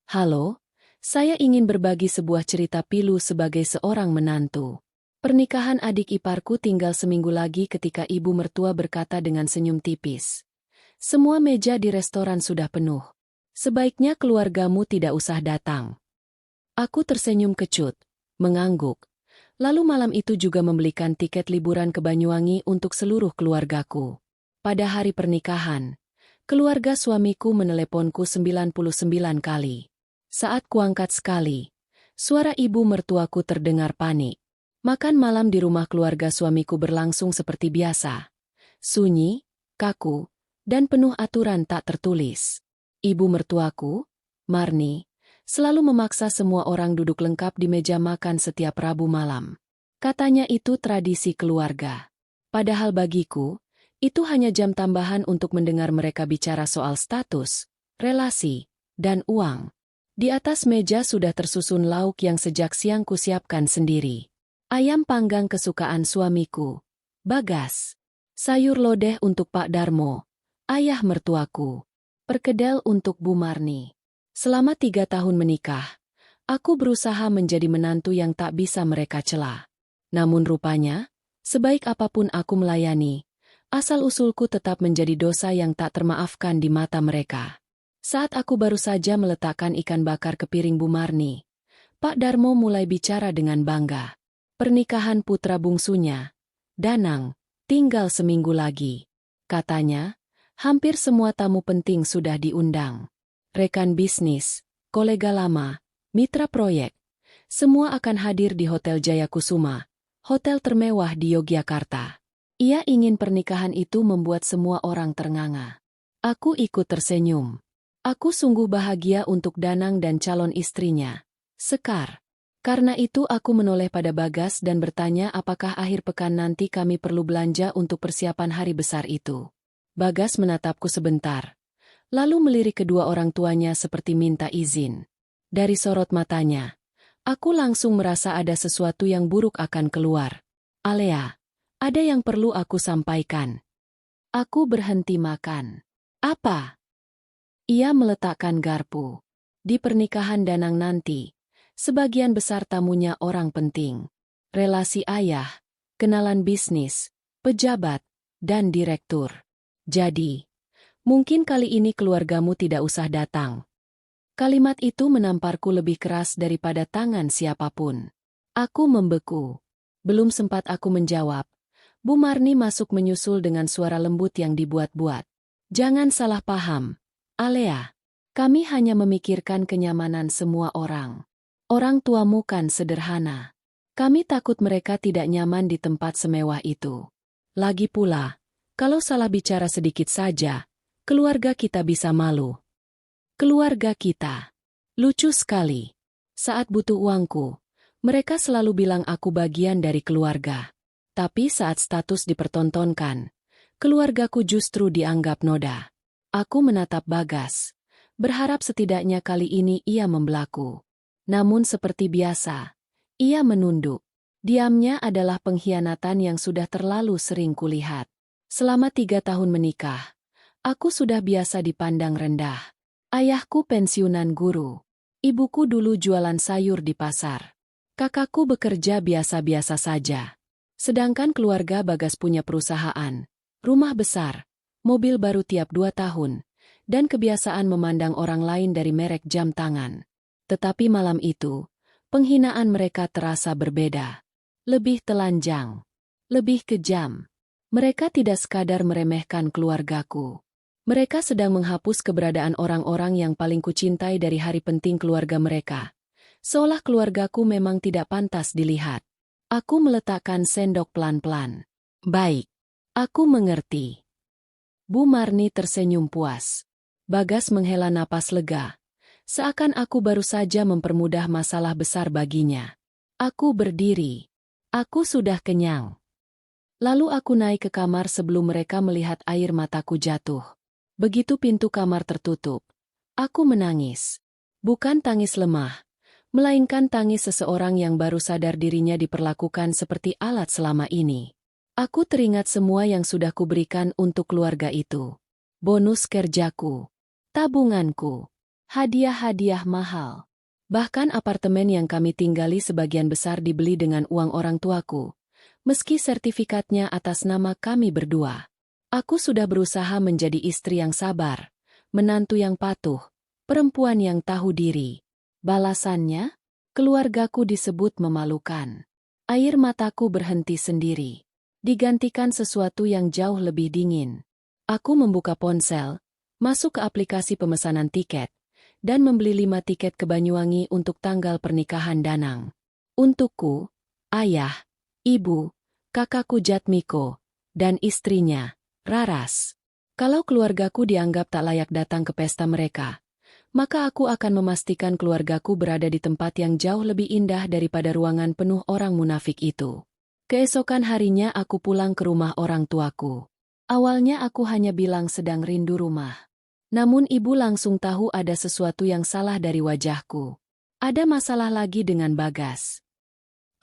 Halo, saya ingin berbagi sebuah cerita pilu sebagai seorang menantu. Pernikahan adik iparku tinggal seminggu lagi ketika ibu mertua berkata dengan senyum tipis. Semua meja di restoran sudah penuh. Sebaiknya keluargamu tidak usah datang. Aku tersenyum kecut, mengangguk. Lalu malam itu juga membelikan tiket liburan ke Banyuwangi untuk seluruh keluargaku. Pada hari pernikahan, keluarga suamiku meneleponku 99 kali. Saat kuangkat sekali, suara ibu mertuaku terdengar panik. Makan malam di rumah keluarga suamiku berlangsung seperti biasa. Sunyi, kaku, dan penuh aturan tak tertulis. Ibu mertuaku, Marni, selalu memaksa semua orang duduk lengkap di meja makan setiap Rabu malam. Katanya itu tradisi keluarga. Padahal bagiku, itu hanya jam tambahan untuk mendengar mereka bicara soal status, relasi, dan uang. Di atas meja sudah tersusun lauk yang sejak siang kusiapkan sendiri. Ayam panggang kesukaan suamiku, Bagas. Sayur lodeh untuk Pak Darmo, ayah mertuaku. Perkedel untuk Bu Marni. Selama 3 tahun menikah, aku berusaha menjadi menantu yang tak bisa mereka cela. Namun rupanya, sebaik apapun aku melayani, asal-usulku tetap menjadi dosa yang tak termaafkan di mata mereka. Saat aku baru saja meletakkan ikan bakar ke piring Bu Marni, Pak Darmo mulai bicara dengan bangga. Pernikahan putra bungsunya, Danang, tinggal seminggu lagi. Katanya, hampir semua tamu penting sudah diundang. Rekan bisnis, kolega lama, mitra proyek, semua akan hadir di Hotel Jayakusuma, hotel termewah di Yogyakarta. Ia ingin pernikahan itu membuat semua orang ternganga. Aku ikut tersenyum. Aku sungguh bahagia untuk Danang dan calon istrinya, Sekar. Karena itu aku menoleh pada Bagas dan bertanya apakah akhir pekan nanti kami perlu belanja untuk persiapan hari besar itu. Bagas menatapku sebentar, lalu melirik kedua orang tuanya seperti minta izin. Dari sorot matanya, aku langsung merasa ada sesuatu yang buruk akan keluar. Alea, ada yang perlu aku sampaikan. Aku berhenti makan. Apa? Ia meletakkan garpu. Di pernikahan Danang nanti, sebagian besar tamunya orang penting. Relasi ayah, kenalan bisnis, pejabat, dan direktur. Jadi, mungkin kali ini keluargamu tidak usah datang. Kalimat itu menamparku lebih keras daripada tangan siapapun. Aku membeku. Belum sempat aku menjawab, Bu Marni masuk menyusul dengan suara lembut yang dibuat-buat. Jangan salah paham, Alea. Kami hanya memikirkan kenyamanan semua orang. Orang tuamu kan sederhana. Kami takut mereka tidak nyaman di tempat semewah itu. Lagi pula, kalau salah bicara sedikit saja, keluarga kita bisa malu. Keluarga kita. Lucu sekali. Saat butuh uangku, mereka selalu bilang aku bagian dari keluarga. Tapi saat status dipertontonkan, keluargaku justru dianggap noda. Aku menatap Bagas, berharap setidaknya kali ini ia membelaku. Namun seperti biasa, ia menunduk. Diamnya adalah pengkhianatan yang sudah terlalu sering kulihat. Selama 3 tahun menikah, aku sudah biasa dipandang rendah. Ayahku pensiunan guru. Ibuku dulu jualan sayur di pasar. Kakakku bekerja biasa-biasa saja. Sedangkan keluarga Bagas punya perusahaan, rumah besar, mobil baru tiap 2 tahun, dan kebiasaan memandang orang lain dari merek jam tangan. Tetapi malam itu, penghinaan mereka terasa berbeda. Lebih telanjang. Lebih kejam. Mereka tidak sekadar meremehkan keluargaku. Mereka sedang menghapus keberadaan orang-orang yang paling kucintai dari hari penting keluarga mereka. Seolah keluargaku memang tidak pantas dilihat. Aku meletakkan sendok pelan-pelan. Baik. Aku mengerti. Bu Marni tersenyum puas. Bagas menghela napas lega. Seakan aku baru saja mempermudah masalah besar baginya. Aku berdiri. Aku sudah kenyang. Lalu aku naik ke kamar sebelum mereka melihat air mataku jatuh. Begitu pintu kamar tertutup, aku menangis. Bukan tangis lemah, melainkan tangis seseorang yang baru sadar dirinya diperlakukan seperti alat selama ini. Aku teringat semua yang sudah kuberikan untuk keluarga itu. Bonus kerjaku, tabunganku, hadiah-hadiah mahal. Bahkan apartemen yang kami tinggali sebagian besar dibeli dengan uang orang tuaku, meski sertifikatnya atas nama kami berdua. Aku sudah berusaha menjadi istri yang sabar, menantu yang patuh, perempuan yang tahu diri. Balasannya, keluargaku disebut memalukan. Air mataku berhenti sendiri, digantikan sesuatu yang jauh lebih dingin. Aku membuka ponsel, masuk ke aplikasi pemesanan tiket, dan membeli 5 tiket ke Banyuwangi untuk tanggal pernikahan Danang. Untukku, ayah, ibu, kakakku Jatmiko, dan istrinya, Raras. Kalau keluargaku dianggap tak layak datang ke pesta mereka, maka aku akan memastikan keluargaku berada di tempat yang jauh lebih indah daripada ruangan penuh orang munafik itu. Keesokan harinya aku pulang ke rumah orang tuaku. Awalnya aku hanya bilang sedang rindu rumah. Namun ibu langsung tahu ada sesuatu yang salah dari wajahku. Ada masalah lagi dengan Bagas.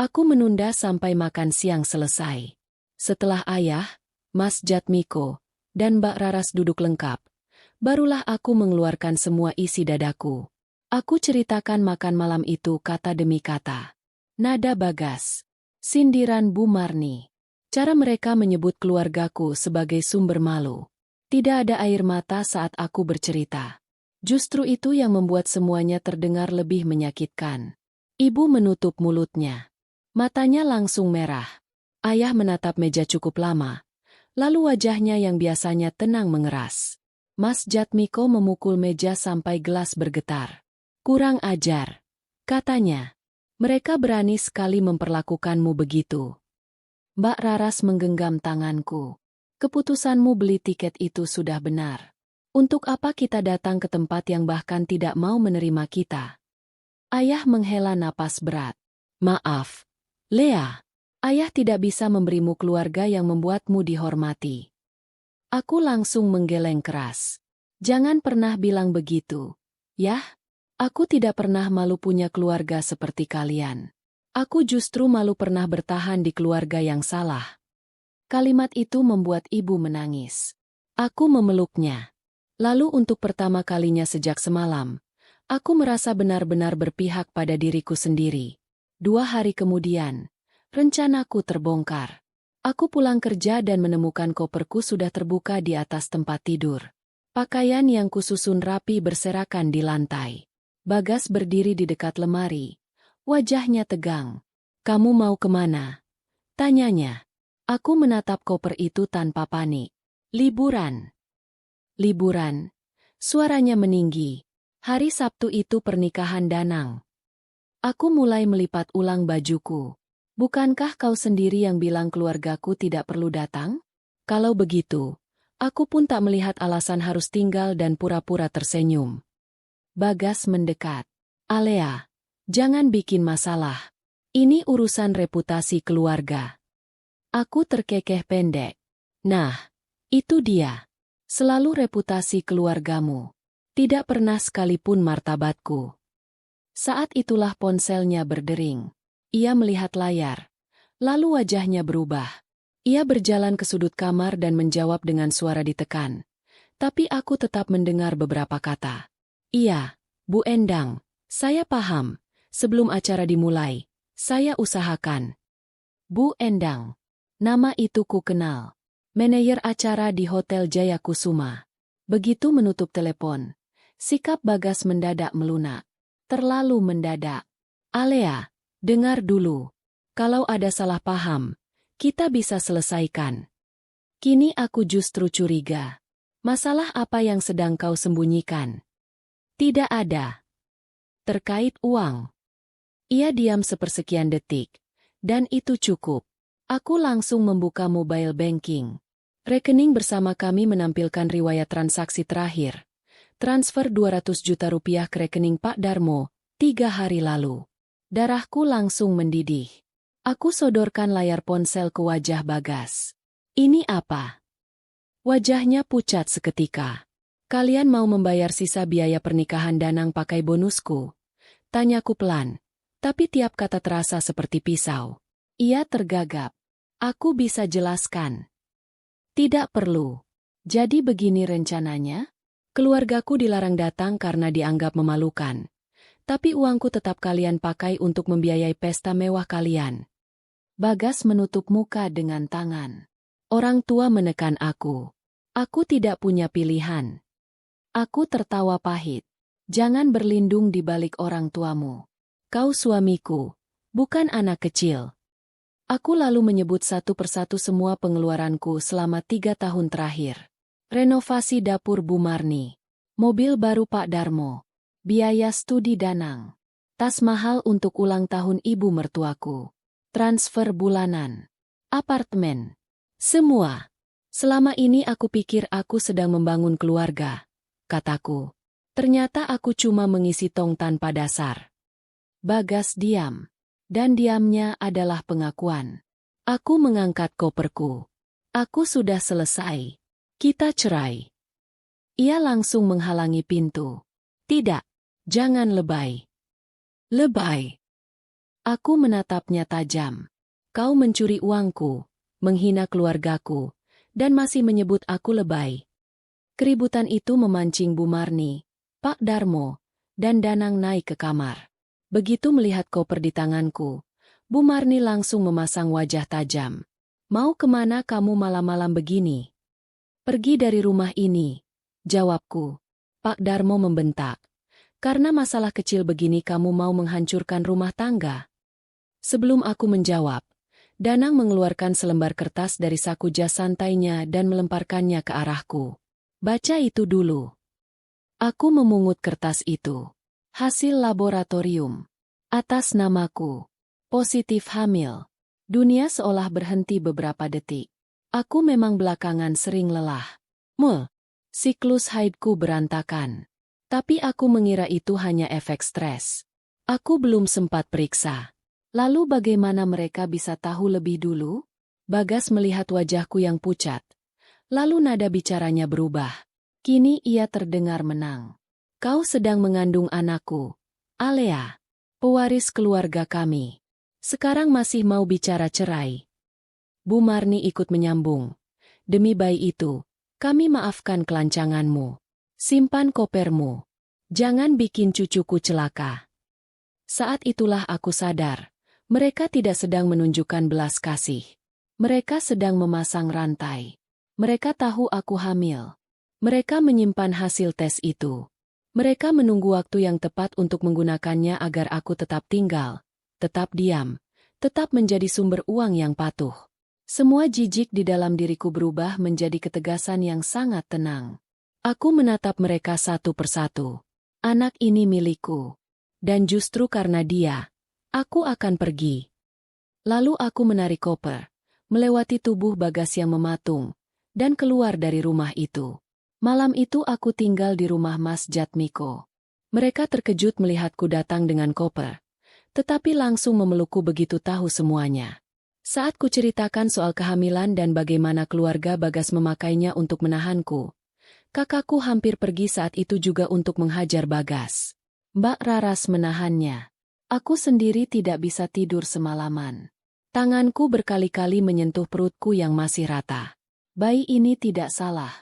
Aku menunda sampai makan siang selesai. Setelah ayah, Mas Jatmiko, dan Mbak Raras duduk lengkap, barulah aku mengeluarkan semua isi dadaku. Aku ceritakan makan malam itu kata demi kata. Nada Bagas. Sindiran Bu Marni. Cara mereka menyebut keluargaku sebagai sumber malu. Tidak ada air mata saat aku bercerita. Justru itu yang membuat semuanya terdengar lebih menyakitkan. Ibu menutup mulutnya. Matanya langsung merah. Ayah menatap meja cukup lama. Lalu wajahnya yang biasanya tenang mengeras. Mas Jatmiko memukul meja sampai gelas bergetar. Kurang ajar, katanya. Mereka berani sekali memperlakukanmu begitu. Mbak Raras menggenggam tanganku. Keputusanmu beli tiket itu sudah benar. Untuk apa kita datang ke tempat yang bahkan tidak mau menerima kita? Ayah menghela napas berat. Maaf, Lea. Ayah tidak bisa memberimu keluarga yang membuatmu dihormati. Aku langsung menggeleng keras. Jangan pernah bilang begitu. Yah, aku tidak pernah malu punya keluarga seperti kalian. Aku justru malu pernah bertahan di keluarga yang salah. Kalimat itu membuat ibu menangis. Aku memeluknya. Lalu untuk pertama kalinya sejak semalam, aku merasa benar-benar berpihak pada diriku sendiri. 2 hari kemudian, rencanaku terbongkar. Aku pulang kerja dan menemukan koperku sudah terbuka di atas tempat tidur. Pakaian yang kususun rapi berserakan di lantai. Bagas berdiri di dekat lemari. Wajahnya tegang. Kamu mau kemana? Tanyanya. Aku menatap koper itu tanpa panik. Liburan. Liburan. Suaranya meninggi. Hari Sabtu itu pernikahan Danang. Aku mulai melipat ulang bajuku. Bukankah kau sendiri yang bilang keluargaku tidak perlu datang? Kalau begitu, aku pun tak melihat alasan harus tinggal dan pura-pura tersenyum. Bagas mendekat. Alea, jangan bikin masalah. Ini urusan reputasi keluarga. Aku terkekeh pendek. Nah, itu dia. Selalu reputasi keluargamu. Tidak pernah sekalipun martabatku. Saat itulah ponselnya berdering. Ia melihat layar. Lalu wajahnya berubah. Ia berjalan ke sudut kamar dan menjawab dengan suara ditekan. Tapi aku tetap mendengar beberapa kata. Iya, Bu Endang, saya paham. Sebelum acara dimulai, saya usahakan. Bu Endang. Nama itu ku kenal. Manajer acara di Hotel Jayakusuma. Begitu menutup telepon, sikap Bagas mendadak melunak. Terlalu mendadak. Alea, dengar dulu. Kalau ada salah paham, kita bisa selesaikan. Kini aku justru curiga. Masalah apa yang sedang kau sembunyikan? Tidak ada. Terkait uang. Ia diam sepersekian detik. Dan itu cukup. Aku langsung membuka mobile banking. Rekening bersama kami menampilkan riwayat transaksi terakhir. Transfer 200 juta rupiah ke rekening Pak Darmo, 3 hari lalu. Darahku langsung mendidih. Aku sodorkan layar ponsel ke wajah Bagas. Ini apa? Wajahnya pucat seketika. Kalian mau membayar sisa biaya pernikahan Danang pakai bonusku? Tanyaku pelan. Tapi tiap kata terasa seperti pisau. Ia tergagap. Aku bisa jelaskan. Tidak perlu. Jadi begini rencananya? Keluargaku dilarang datang karena dianggap memalukan. Tapi uangku tetap kalian pakai untuk membiayai pesta mewah kalian. Bagas menutup muka dengan tangan. Orang tua menekan aku. Aku tidak punya pilihan. Aku tertawa pahit. Jangan berlindung di balik orang tuamu. Kau suamiku, bukan anak kecil. Aku lalu menyebut satu persatu semua pengeluaranku selama 3 tahun terakhir. Renovasi dapur Bu Marni. Mobil baru Pak Darmo. Biaya studi Danang. Tas mahal untuk ulang tahun ibu mertuaku. Transfer bulanan. Apartemen. Semua. Selama ini aku pikir aku sedang membangun keluarga, kataku. Ternyata aku cuma mengisi tong tanpa dasar. Bagas diam. Dan diamnya adalah pengakuan. Aku mengangkat koperku. Aku sudah selesai. Kita cerai. Ia langsung menghalangi pintu. Tidak. Jangan lebay. Lebay. Aku menatapnya tajam. Kau mencuri uangku, menghina keluargaku, dan masih menyebut aku lebay. Keributan itu memancing Bu Marni, Pak Darmo, dan Danang naik ke kamar. Begitu melihat koper di tanganku, Bu Marni langsung memasang wajah tajam. Mau kemana kamu malam-malam begini? Pergi dari rumah ini, jawabku. Pak Darmo membentak. Karena masalah kecil begini kamu mau menghancurkan rumah tangga? Sebelum aku menjawab, Danang mengeluarkan selembar kertas dari saku jas santainya dan melemparkannya ke arahku. Baca itu dulu. Aku memungut kertas itu. Hasil laboratorium. Atas namaku. Positif hamil. Dunia seolah berhenti beberapa detik. Aku memang belakangan sering lelah. Siklus haidku berantakan. Tapi aku mengira itu hanya efek stres. Aku belum sempat periksa. Lalu bagaimana mereka bisa tahu lebih dulu? Bagas melihat wajahku yang pucat. Lalu nada bicaranya berubah. Kini ia terdengar menang. Kau sedang mengandung anakku, Alea, pewaris keluarga kami. Sekarang masih mau bicara cerai. Bu Marni ikut menyambung. Demi bayi itu, kami maafkan kelancanganmu. Simpan kopermu. Jangan bikin cucuku celaka. Saat itulah aku sadar. Mereka tidak sedang menunjukkan belas kasih. Mereka sedang memasang rantai. Mereka tahu aku hamil. Mereka menyimpan hasil tes itu. Mereka menunggu waktu yang tepat untuk menggunakannya agar aku tetap tinggal, tetap diam, tetap menjadi sumber uang yang patuh. Semua jijik di dalam diriku berubah menjadi ketegasan yang sangat tenang. Aku menatap mereka satu persatu. Anak ini milikku. Dan justru karena dia, aku akan pergi. Lalu aku menarik koper, melewati tubuh Bagas yang mematung, dan keluar dari rumah itu. Malam itu aku tinggal di rumah Mas Jatmiko. Mereka terkejut melihatku datang dengan koper, tetapi langsung memelukku begitu tahu semuanya. Saat kuceritakan soal kehamilan dan bagaimana keluarga Bagas memakainya untuk menahanku, kakakku hampir pergi saat itu juga untuk menghajar Bagas. Mbak Raras menahannya. Aku sendiri tidak bisa tidur semalaman. Tanganku berkali-kali menyentuh perutku yang masih rata. Bayi ini tidak salah.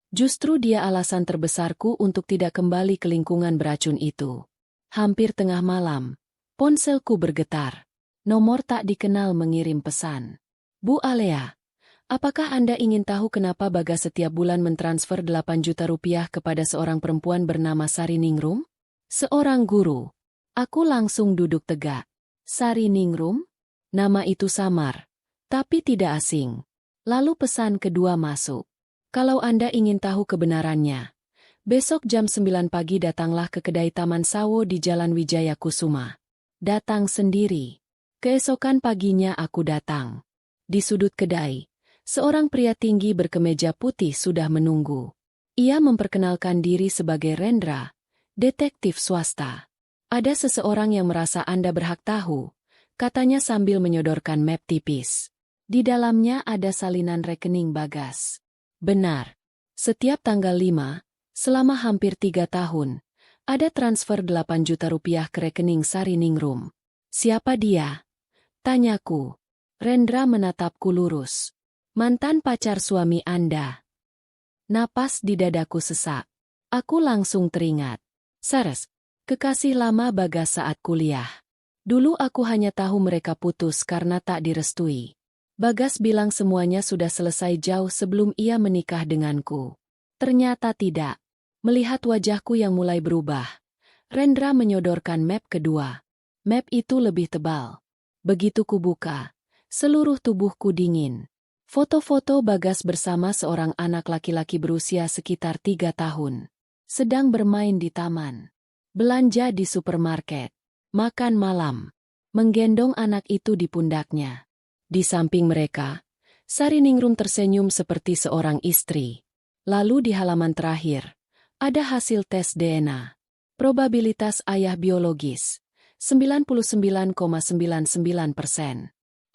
Justru dia alasan terbesarku untuk tidak kembali ke lingkungan beracun itu. Hampir tengah malam, ponselku bergetar. Nomor tak dikenal mengirim pesan. Bu Alea, apakah Anda ingin tahu kenapa Bagas setiap bulan mentransfer 8 juta rupiah kepada seorang perempuan bernama Sari Ningrum? Seorang guru. Aku langsung duduk tegak. Sari Ningrum? Nama itu samar, tapi tidak asing. Lalu pesan kedua masuk. Kalau Anda ingin tahu kebenarannya, besok jam 9 pagi datanglah ke kedai Taman Sawo di Jalan Wijaya Kusuma. Datang sendiri. Keesokan paginya aku datang. Di sudut kedai, seorang pria tinggi berkemeja putih sudah menunggu. Ia memperkenalkan diri sebagai Rendra, detektif swasta. Ada seseorang yang merasa Anda berhak tahu, katanya sambil menyodorkan map tipis. Di dalamnya ada salinan rekening Bagas. Benar. Setiap tanggal 5, selama hampir 3 tahun, ada transfer 8 juta rupiah ke rekening Sari Ningrum. Siapa dia? Tanyaku. Rendra menatapku lurus. Mantan pacar suami Anda. Napas di dadaku sesak. Aku langsung teringat. Saras, kekasih lama Bagas saat kuliah. Dulu aku hanya tahu mereka putus karena tak direstui. Bagas bilang semuanya sudah selesai jauh sebelum ia menikah denganku. Ternyata tidak. Melihat wajahku yang mulai berubah, Rendra menyodorkan map kedua. Map itu lebih tebal. Begitu kubuka, seluruh tubuhku dingin. Foto-foto Bagas bersama seorang anak laki-laki berusia sekitar 3 tahun. Sedang bermain di taman. Belanja di supermarket. Makan malam. Menggendong anak itu di pundaknya. Di samping mereka, Sariningrum tersenyum seperti seorang istri. Lalu di halaman terakhir, ada hasil tes DNA. Probabilitas ayah biologis, 99,99%.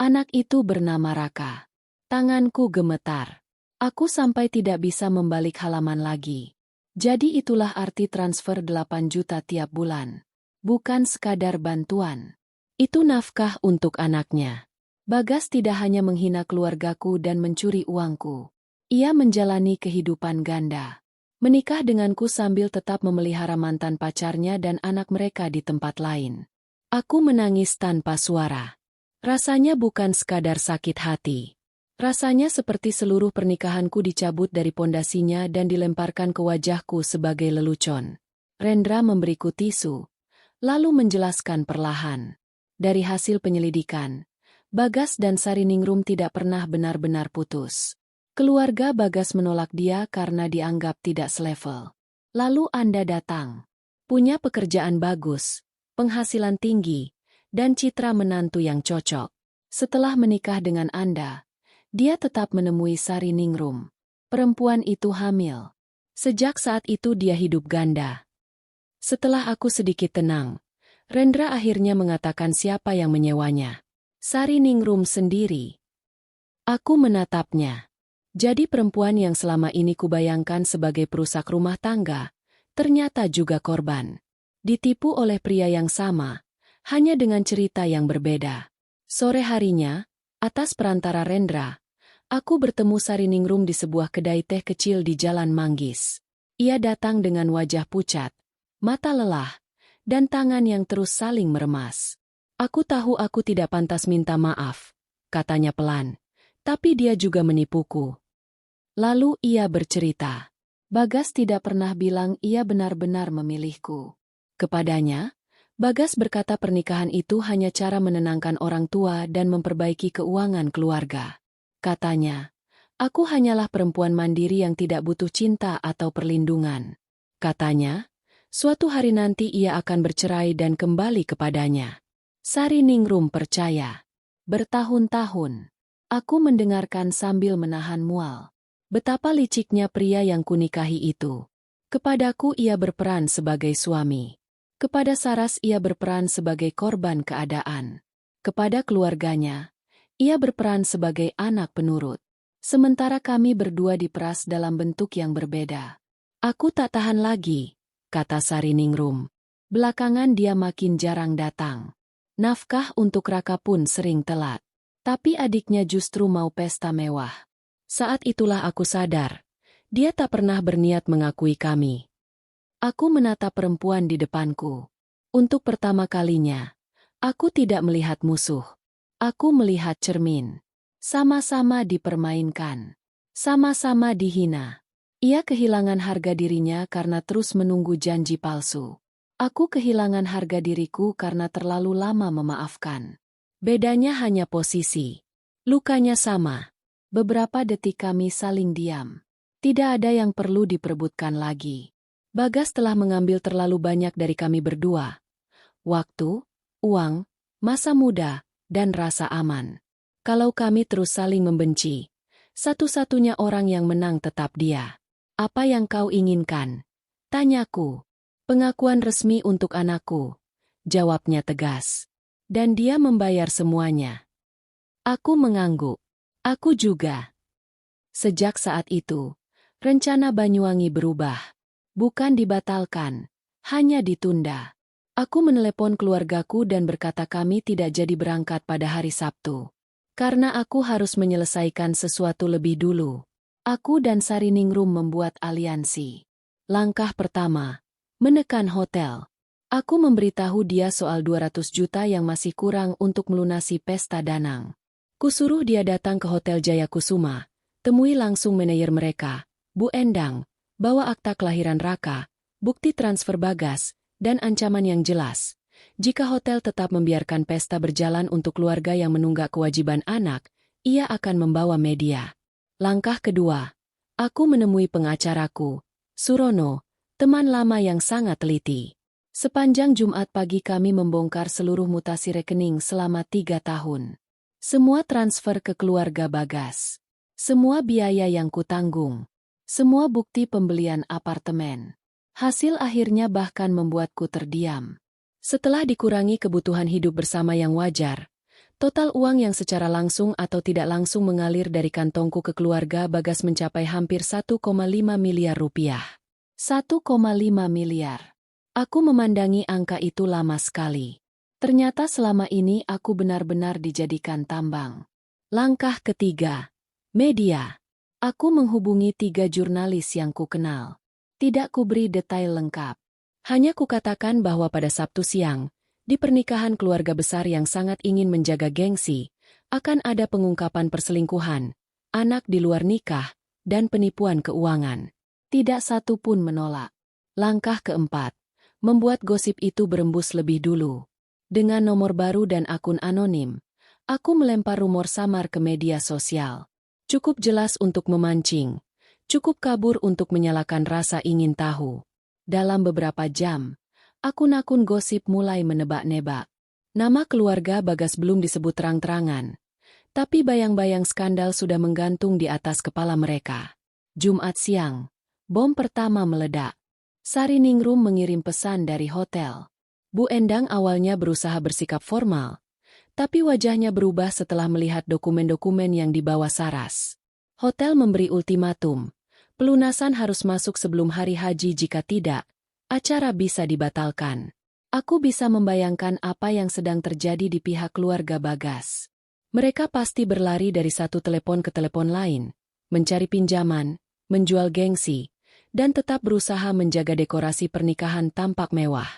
Anak itu bernama Raka. Tanganku gemetar. Aku sampai tidak bisa membalik halaman lagi. Jadi itulah arti transfer 8 juta tiap bulan. Bukan sekadar bantuan. Itu nafkah untuk anaknya. Bagas tidak hanya menghina keluargaku dan mencuri uangku. Ia menjalani kehidupan ganda. Menikah denganku sambil tetap memelihara mantan pacarnya dan anak mereka di tempat lain. Aku menangis tanpa suara. Rasanya bukan sekadar sakit hati. Rasanya seperti seluruh pernikahanku dicabut dari pondasinya dan dilemparkan ke wajahku sebagai lelucon. Rendra memberiku tisu, lalu menjelaskan perlahan. Dari hasil penyelidikan, Bagas dan Sariningrum tidak pernah benar-benar putus. Keluarga Bagas menolak dia karena dianggap tidak selevel. Lalu Anda datang. Punya pekerjaan bagus, penghasilan tinggi, dan citra menantu yang cocok. Setelah menikah dengan Anda, dia tetap menemui Sariningrum. Perempuan itu hamil. Sejak saat itu dia hidup ganda. Setelah aku sedikit tenang, Rendra akhirnya mengatakan siapa yang menyewanya. Sariningrum sendiri. Aku menatapnya. Jadi perempuan yang selama ini kubayangkan sebagai perusak rumah tangga, ternyata juga korban. Ditipu oleh pria yang sama, hanya dengan cerita yang berbeda. Sore harinya, atas perantara Rendra, aku bertemu Sariningrum di sebuah kedai teh kecil di Jalan Manggis. Ia datang dengan wajah pucat, mata lelah, dan tangan yang terus saling meremas. Aku tahu aku tidak pantas minta maaf, katanya pelan. Tapi dia juga menipuku. Lalu ia bercerita. Bagas tidak pernah bilang ia benar-benar memilihku. Kepadanya, Bagas berkata pernikahan itu hanya cara menenangkan orang tua dan memperbaiki keuangan keluarga. Katanya, aku hanyalah perempuan mandiri yang tidak butuh cinta atau perlindungan. Katanya, suatu hari nanti ia akan bercerai dan kembali kepadanya. Sariningrum percaya. Bertahun-tahun, aku mendengarkan sambil menahan mual. Betapa liciknya pria yang kunikahi itu. Kepadaku ia berperan sebagai suami. Kepada Saras ia berperan sebagai korban keadaan. Kepada keluarganya, ia berperan sebagai anak penurut. Sementara kami berdua diperas dalam bentuk yang berbeda. Aku tak tahan lagi, kata Sariningrum. Belakangan dia makin jarang datang. Nafkah untuk Raka pun sering telat. Tapi adiknya justru mau pesta mewah. Saat itulah aku sadar, dia tak pernah berniat mengakui kami. Aku menatap perempuan di depanku. Untuk pertama kalinya, aku tidak melihat musuh. Aku melihat cermin. Sama-sama dipermainkan. Sama-sama dihina. Ia kehilangan harga dirinya karena terus menunggu janji palsu. Aku kehilangan harga diriku karena terlalu lama memaafkan. Bedanya hanya posisi. Lukanya sama. Beberapa detik kami saling diam. Tidak ada yang perlu diperebutkan lagi. Bagas telah mengambil terlalu banyak dari kami berdua. Waktu, uang, masa muda, dan rasa aman. Kalau kami terus saling membenci, satu-satunya orang yang menang tetap dia. Apa yang kau inginkan? Tanyaku. Pengakuan resmi untuk anakku. Jawabnya tegas. Dan dia membayar semuanya. Aku mengangguk. Aku juga. Sejak saat itu, rencana Banyuwangi berubah. Bukan dibatalkan, hanya ditunda. Aku menelepon keluargaku dan berkata kami tidak jadi berangkat pada hari Sabtu. Karena aku harus menyelesaikan sesuatu lebih dulu. Aku dan Sariningrum membuat aliansi. Langkah pertama, menekan hotel. Aku memberitahu dia soal 200 juta yang masih kurang untuk melunasi pesta Danang. Kusuruh dia datang ke Hotel Jayakusuma, temui langsung manajer mereka, Bu Endang, bawa akta kelahiran Raka, bukti transfer Bagas, dan ancaman yang jelas. Jika hotel tetap membiarkan pesta berjalan untuk keluarga yang menunggak kewajiban anak, ia akan membawa media. Langkah kedua, aku menemui pengacaraku, Surono, teman lama yang sangat teliti. Sepanjang Jumat pagi kami membongkar seluruh mutasi rekening selama 3 tahun. Semua transfer ke keluarga Bagas. Semua biaya yang kutanggung. Semua bukti pembelian apartemen. Hasil akhirnya bahkan membuatku terdiam. Setelah dikurangi kebutuhan hidup bersama yang wajar, total uang yang secara langsung atau tidak langsung mengalir dari kantongku ke keluarga Bagas mencapai hampir 1,5 miliar rupiah. 1,5 miliar. Aku memandangi angka itu lama sekali. Ternyata selama ini aku benar-benar dijadikan tambang. Langkah ketiga, media. Aku menghubungi 3 jurnalis yang kukenal. Tidak kuberi detail lengkap. Hanya kukatakan bahwa pada Sabtu siang, di pernikahan keluarga besar yang sangat ingin menjaga gengsi, akan ada pengungkapan perselingkuhan, anak di luar nikah, dan penipuan keuangan. Tidak satu pun menolak. Langkah keempat, membuat gosip itu berembus lebih dulu. Dengan nomor baru dan akun anonim, aku melempar rumor samar ke media sosial. Cukup jelas untuk memancing, cukup kabur untuk menyalakan rasa ingin tahu. Dalam beberapa jam, akun-akun gosip mulai menebak-nebak. Nama keluarga Bagas belum disebut terang-terangan, tapi bayang-bayang skandal sudah menggantung di atas kepala mereka. Jumat siang, bom pertama meledak. Sariningrum mengirim pesan dari hotel. Bu Endang awalnya berusaha bersikap formal, tapi wajahnya berubah setelah melihat dokumen-dokumen yang dibawa Saras. Hotel memberi ultimatum, pelunasan harus masuk sebelum hari haji, jika tidak, acara bisa dibatalkan. Aku bisa membayangkan apa yang sedang terjadi di pihak keluarga Bagas. Mereka pasti berlari dari satu telepon ke telepon lain, mencari pinjaman, menjual gengsi, dan tetap berusaha menjaga dekorasi pernikahan tampak mewah.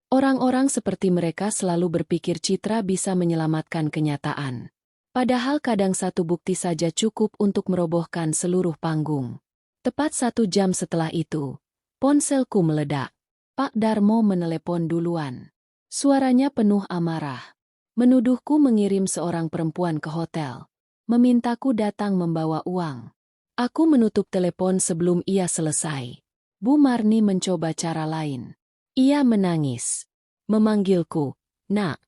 Orang-orang seperti mereka selalu berpikir citra bisa menyelamatkan kenyataan. Padahal kadang satu bukti saja cukup untuk merobohkan seluruh panggung. Tepat 1 jam setelah itu, ponselku meledak. Pak Darmo menelepon duluan. Suaranya penuh amarah. Menuduhku mengirim seorang perempuan ke hotel. Memintaku datang membawa uang. Aku menutup telepon sebelum ia selesai. Bu Marni mencoba cara lain. Ia menangis. Memanggilku, "Nak."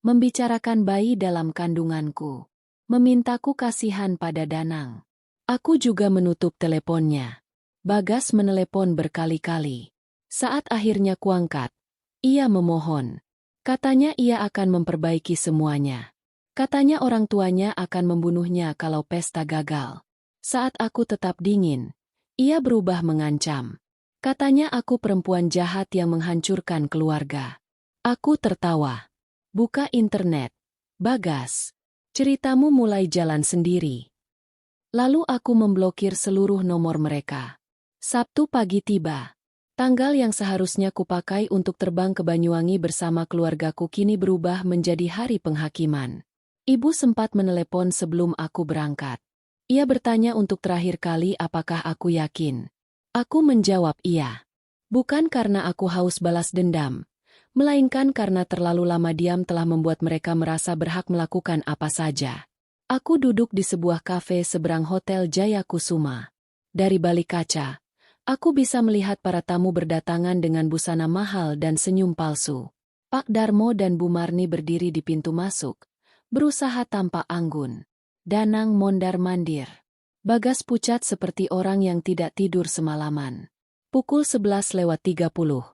Membicarakan bayi dalam kandunganku. Memintaku kasihan pada Danang. Aku juga menutup teleponnya. Bagas menelepon berkali-kali. Saat akhirnya kuangkat, ia memohon. Katanya ia akan memperbaiki semuanya. Katanya orang tuanya akan membunuhnya kalau pesta gagal. Saat aku tetap dingin, ia berubah mengancam. Katanya aku perempuan jahat yang menghancurkan keluarga. Aku tertawa. Buka internet. Bagas. Ceritamu mulai jalan sendiri. Lalu aku memblokir seluruh nomor mereka. Sabtu pagi tiba. Tanggal yang seharusnya kupakai untuk terbang ke Banyuwangi bersama keluargaku kini berubah menjadi hari penghakiman. Ibu sempat menelepon sebelum aku berangkat. Ia bertanya untuk terakhir kali apakah aku yakin. Aku menjawab iya. Bukan karena aku haus balas dendam, melainkan karena terlalu lama diam telah membuat mereka merasa berhak melakukan apa saja. Aku duduk di sebuah kafe seberang Hotel Jayakusuma. Dari balik kaca, aku bisa melihat para tamu berdatangan dengan busana mahal dan senyum palsu. Pak Darmo dan Bu Marni berdiri di pintu masuk, berusaha tampak anggun. Danang mondar-mandir. Bagas pucat seperti orang yang tidak tidur semalaman. Pukul 11:30.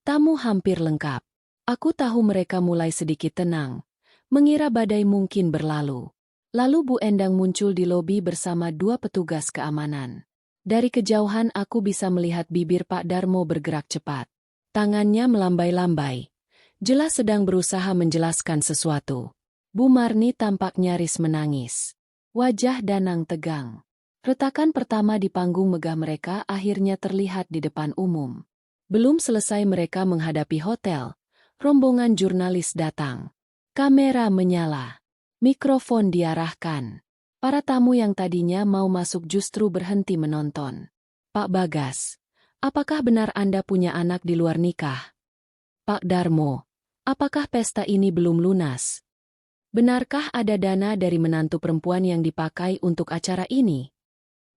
Tamu hampir lengkap. Aku tahu mereka mulai sedikit tenang, mengira badai mungkin berlalu. Lalu Bu Endang muncul di lobi bersama 2 petugas keamanan. Dari kejauhan aku bisa melihat bibir Pak Darmo bergerak cepat. Tangannya melambai-lambai. Jelas sedang berusaha menjelaskan sesuatu. Bu Marni tampak nyaris menangis. Wajah Danang tegang. Retakan pertama di panggung megah mereka akhirnya terlihat di depan umum. Belum selesai mereka menghadapi hotel, rombongan jurnalis datang. Kamera menyala. Mikrofon diarahkan. Para tamu yang tadinya mau masuk justru berhenti menonton. Pak Bagas, apakah benar Anda punya anak di luar nikah? Pak Darmo, apakah pesta ini belum lunas? Benarkah ada dana dari menantu perempuan yang dipakai untuk acara ini?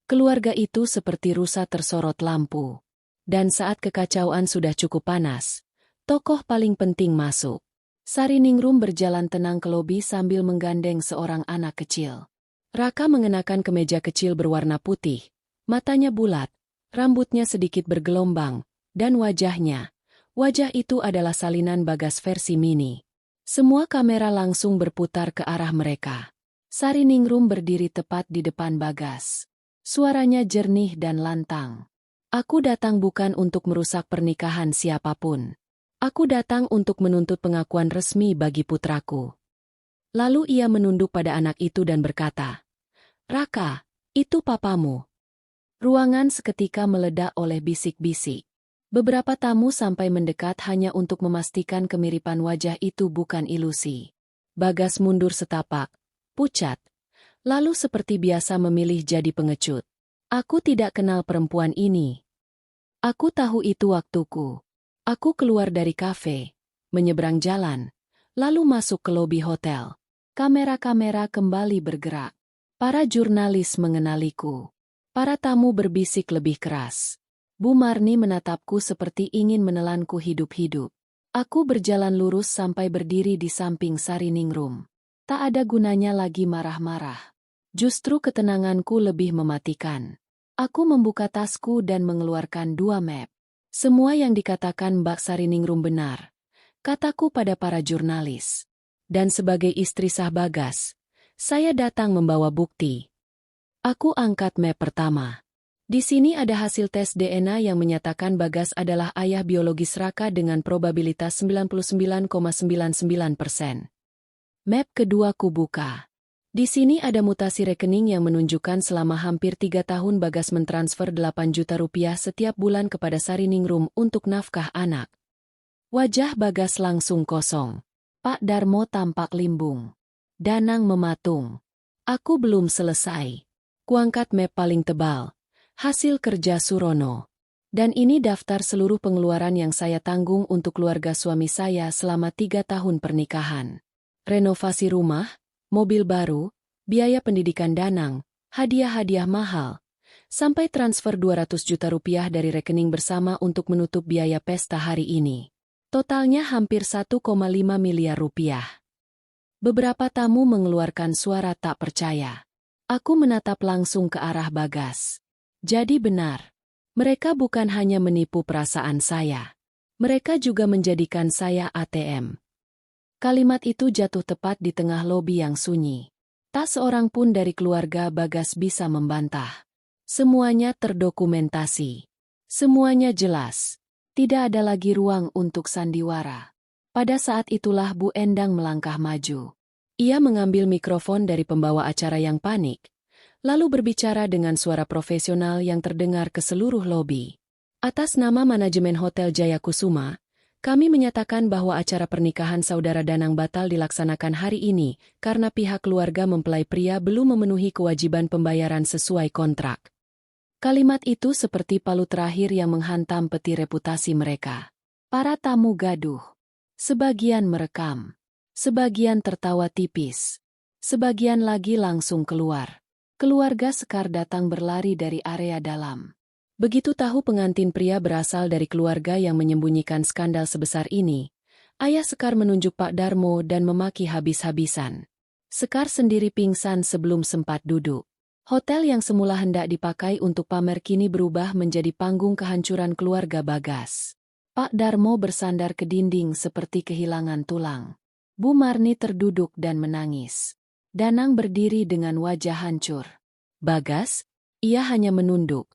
Keluarga itu seperti rusa tersorot lampu. Dan saat kekacauan sudah cukup panas, tokoh paling penting masuk. Sariningrum berjalan tenang ke lobi sambil menggandeng seorang anak kecil. Raka mengenakan kemeja kecil berwarna putih, matanya bulat, rambutnya sedikit bergelombang, dan wajah itu adalah salinan Bagas versi mini. Semua kamera langsung berputar ke arah mereka. Sariningrum berdiri tepat di depan Bagas. Suaranya jernih dan lantang. Aku datang bukan untuk merusak pernikahan siapapun. Aku datang untuk menuntut pengakuan resmi bagi putraku. Lalu ia menunduk pada anak itu dan berkata, Raka, itu papamu. Ruangan seketika meledak oleh bisik-bisik. Beberapa tamu sampai mendekat hanya untuk memastikan kemiripan wajah itu bukan ilusi. Bagas mundur setapak, pucat. Lalu seperti biasa memilih jadi pengecut. Aku tidak kenal perempuan ini. Aku tahu itu waktuku. Aku keluar dari kafe, menyeberang jalan, lalu masuk ke lobi hotel. Kamera-kamera kembali bergerak. Para jurnalis mengenaliku. Para tamu berbisik lebih keras. Bu Marni menatapku seperti ingin menelanku hidup-hidup. Aku berjalan lurus sampai berdiri di samping Sariningrum. Tak ada gunanya lagi marah-marah. Justru ketenanganku lebih mematikan. Aku membuka tasku dan mengeluarkan 2 map. Semua yang dikatakan Mbak Sariningrum benar. Kataku pada para jurnalis. Dan sebagai istri sah Bagas, saya datang membawa bukti. Aku angkat map pertama. Di sini ada hasil tes DNA yang menyatakan Bagas adalah ayah biologis Raka dengan probabilitas 99,99%. Map kedua kubuka. Di sini ada mutasi rekening yang menunjukkan selama hampir 3 tahun Bagas mentransfer 8 juta rupiah setiap bulan kepada Sariningrum untuk nafkah anak. Wajah Bagas langsung kosong. Pak Darmo tampak limbung. Danang mematung. Aku belum selesai. Kuangkat map paling tebal. Hasil kerja Surono. Dan ini daftar seluruh pengeluaran yang saya tanggung untuk keluarga suami saya selama 3 tahun pernikahan. Renovasi rumah, mobil baru, biaya pendidikan Danang, hadiah-hadiah mahal, sampai transfer 200 juta rupiah dari rekening bersama untuk menutup biaya pesta hari ini. Totalnya hampir 1,5 miliar rupiah. Beberapa tamu mengeluarkan suara tak percaya. Aku menatap langsung ke arah Bagas. Jadi benar. Mereka bukan hanya menipu perasaan saya. Mereka juga menjadikan saya ATM. Kalimat itu jatuh tepat di tengah lobi yang sunyi. Tak seorang pun dari keluarga Bagas bisa membantah. Semuanya terdokumentasi. Semuanya jelas. Tidak ada lagi ruang untuk sandiwara. Pada saat itulah Bu Endang melangkah maju. Ia mengambil mikrofon dari pembawa acara yang panik, lalu berbicara dengan suara profesional yang terdengar ke seluruh lobi. Atas nama manajemen Hotel Jaya Kusuma, kami menyatakan bahwa acara pernikahan saudara Danang batal dilaksanakan hari ini karena pihak keluarga mempelai pria belum memenuhi kewajiban pembayaran sesuai kontrak. Kalimat itu seperti palu terakhir yang menghantam peti reputasi mereka. Para tamu gaduh. Sebagian merekam. Sebagian tertawa tipis. Sebagian lagi langsung keluar. Keluarga Sekar datang berlari dari area dalam. Begitu tahu pengantin pria berasal dari keluarga yang menyembunyikan skandal sebesar ini, ayah Sekar menunjuk Pak Darmo dan memaki habis-habisan. Sekar sendiri pingsan sebelum sempat duduk. Hotel yang semula hendak dipakai untuk pamer kini berubah menjadi panggung kehancuran keluarga Bagas. Pak Darmo bersandar ke dinding seperti kehilangan tulang. Bu Marni terduduk dan menangis. Danang berdiri dengan wajah hancur. Bagas, ia hanya menunduk.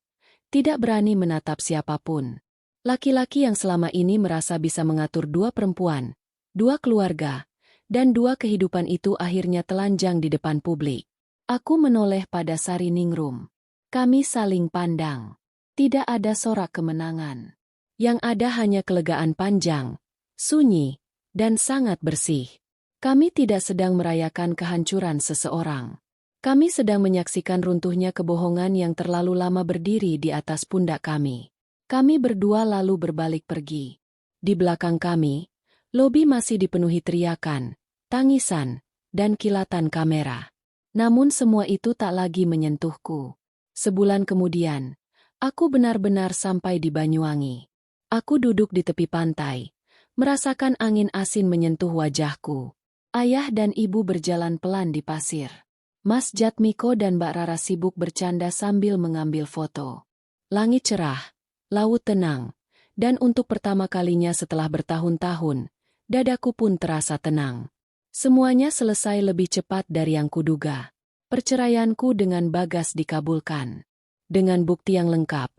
Tidak berani menatap siapapun. Laki-laki yang selama ini merasa bisa mengatur 2 perempuan, 2 keluarga, dan 2 kehidupan itu akhirnya telanjang di depan publik. Aku menoleh pada Sariningrum. Kami saling pandang. Tidak ada sorak kemenangan. Yang ada hanya kelegaan panjang, sunyi, dan sangat bersih. Kami tidak sedang merayakan kehancuran seseorang. Kami sedang menyaksikan runtuhnya kebohongan yang terlalu lama berdiri di atas pundak kami. Kami berdua lalu berbalik pergi. Di belakang kami, lobi masih dipenuhi teriakan, tangisan, dan kilatan kamera. Namun semua itu tak lagi menyentuhku. Sebulan kemudian, aku benar-benar sampai di Banyuwangi. Aku duduk di tepi pantai, merasakan angin asin menyentuh wajahku. Ayah dan ibu berjalan pelan di pasir. Mas Jatmiko dan Mbak Rara sibuk bercanda sambil mengambil foto. Langit cerah, laut tenang, dan untuk pertama kalinya setelah bertahun-tahun, dadaku pun terasa tenang. Semuanya selesai lebih cepat dari yang kuduga. Perceraianku dengan Bagas dikabulkan. Dengan bukti yang lengkap,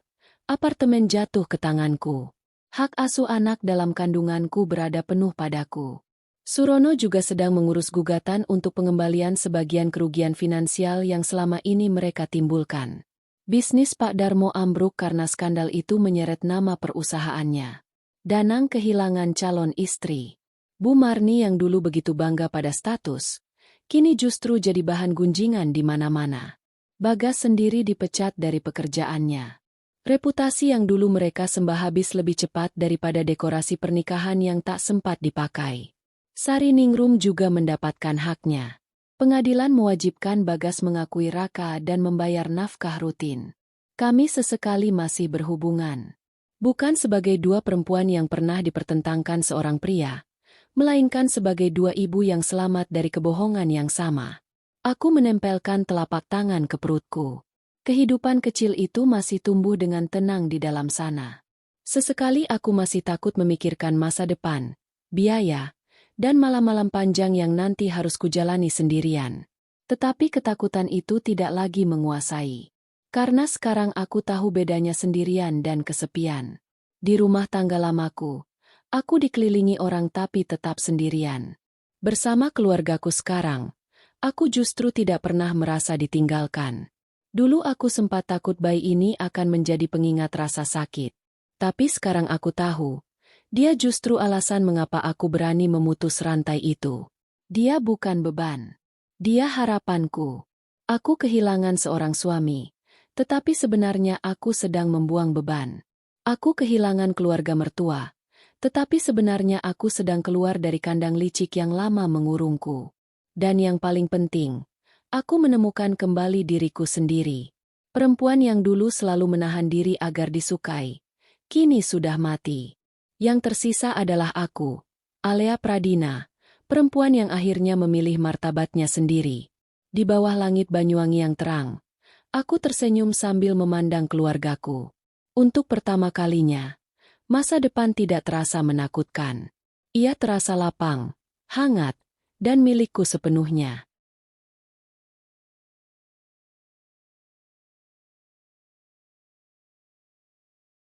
apartemen jatuh ke tanganku. Hak asuh anak dalam kandunganku berada penuh padaku. Surono juga sedang mengurus gugatan untuk pengembalian sebagian kerugian finansial yang selama ini mereka timbulkan. Bisnis Pak Darmo ambruk karena skandal itu menyeret nama perusahaannya. Danang kehilangan calon istri. Bu Marni yang dulu begitu bangga pada status, kini justru jadi bahan gunjingan di mana-mana. Bagas sendiri dipecat dari pekerjaannya. Reputasi yang dulu mereka sembah habis lebih cepat daripada dekorasi pernikahan yang tak sempat dipakai. Sari Ningrum juga mendapatkan haknya. Pengadilan mewajibkan Bagas mengakui Raka dan membayar nafkah rutin. Kami sesekali masih berhubungan. Bukan sebagai dua perempuan yang pernah dipertentangkan seorang pria, melainkan sebagai dua ibu yang selamat dari kebohongan yang sama. Aku menempelkan telapak tangan ke perutku. Kehidupan kecil itu masih tumbuh dengan tenang di dalam sana. Sesekali aku masih takut memikirkan masa depan, biaya, dan malam-malam panjang yang nanti harus kujalani sendirian. Tetapi ketakutan itu tidak lagi menguasai. Karena sekarang aku tahu bedanya sendirian dan kesepian. Di rumah tangga lamaku, aku dikelilingi orang tapi tetap sendirian. Bersama keluargaku sekarang, aku justru tidak pernah merasa ditinggalkan. Dulu aku sempat takut bayi ini akan menjadi pengingat rasa sakit. Tapi sekarang aku tahu, dia justru alasan mengapa aku berani memutus rantai itu. Dia bukan beban. Dia harapanku. Aku kehilangan seorang suami, tetapi sebenarnya aku sedang membuang beban. Aku kehilangan keluarga mertua, tetapi sebenarnya aku sedang keluar dari kandang licik yang lama mengurungku. Dan yang paling penting, aku menemukan kembali diriku sendiri. Perempuan yang dulu selalu menahan diri agar disukai, kini sudah mati. Yang tersisa adalah aku, Alea Pradina, perempuan yang akhirnya memilih martabatnya sendiri. Di bawah langit Banyuwangi yang terang, aku tersenyum sambil memandang keluargaku. Untuk pertama kalinya, masa depan tidak terasa menakutkan. Ia terasa lapang, hangat, dan milikku sepenuhnya.